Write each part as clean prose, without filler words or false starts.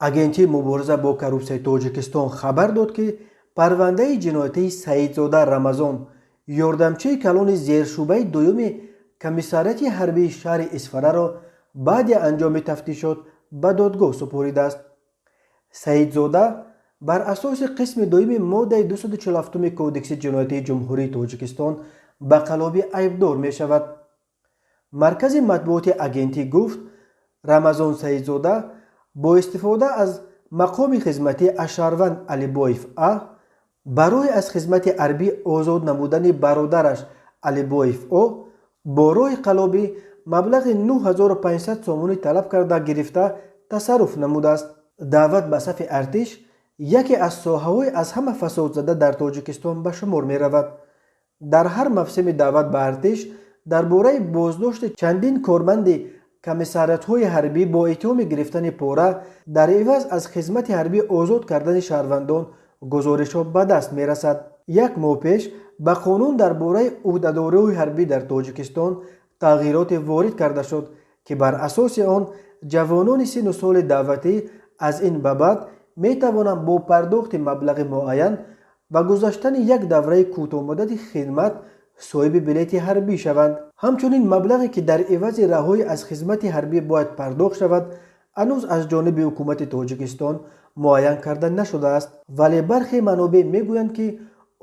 агентии мубориза бо коррупсияи тоҷикистон хабар дод ки парвандаи ҷиноятии Саидзода Рамазон, ёрдамчии калони зершӯъбаи дуюми комиссарияти ҳарбии шаҳри Исфараро баъди анҷоми тафтишот ба додгоҳ супоридааст. Саидзода бар асоси қисми дуюми моддаи 247 кодекси ҷиноятии ҷумҳурии Тоҷикистон ба қалоби айбдор мешавад. маркази матбуоти агентӣ гуфт, Рамазон Саидзода бо истифода аз мақоми хизматӣ Ашарванд Алибоев А барои аз хизмати ҳарбӣ озод намудани бародараш Алибоев О бо роҳи қалобӣ маблағи 9500 сомонӣ талаб карда гирифта тасарруф намудааст. даъват ба сафи артиш яке аз соҳаҳои аз ҳама фасодзада дар Тоҷикистон ба шумор меравад. дар ҳар мавсими даъват ба артиш дар бораи боздошти чандин корманди комиссариятҳои ҳарбӣ бо иттиҳоми гирифтани пора дар эваз аз хизмати ҳарбӣ озод кардани шаҳрвандон гузоришҳо ба даст мерасад. як моҳ пеш ба қонун дар бораи ӯҳдадориҳои ҳарбӣ дар Тоҷикистон тағйироте ворид карда шуд ки бар асоси он ҷавонони сину соли даъватӣ аз ин ба баъд метавонанд бо пардохти маблағи муайян ва гузаштани як давраи кӯтоҳмуддати хидмат соҳиби билети ҳарбӣ шаванд. ҳамчунин маблағе ки дар эвази раҳоӣ аз хизмати ҳарбӣ бояд пардохт шавад ҳанӯз аз ҷониби ҳукумати Тоҷикистон муайян карда нашудааст, вале бархе манобеъ мегӯянд ки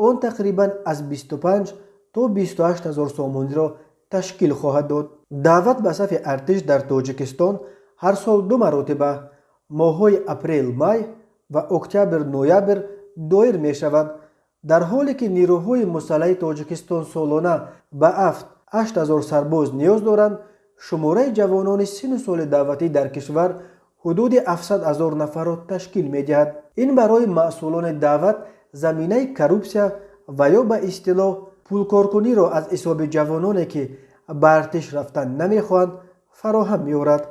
он тақрибан аз 25 то 28 ҳазор сомониро ташкил хоҳад дод. даъват ба сафи артиш дар Тоҷикистон ҳар сол 2 маротиба моҳҳои апрел-май ва октябр-ноябр доир мешавад, дар ҳоле ки нирӯҳои мусаллаҳи Тоҷикистон солона ба 7-8 ҳазор сарбоз ниёз доранд. шумораи ҷавонони сину соли даъватӣ дар кишвар ҳудуди 700 ҳазор нафарро ташкил медиҳад. ин барои масъулони даъват заминаи коррупсия ва ё ба истилоҳ пулкоркуниро аз ҳисоби ҷавононе ки ба артиш рафтан намехоҳанд фароҳам меорад.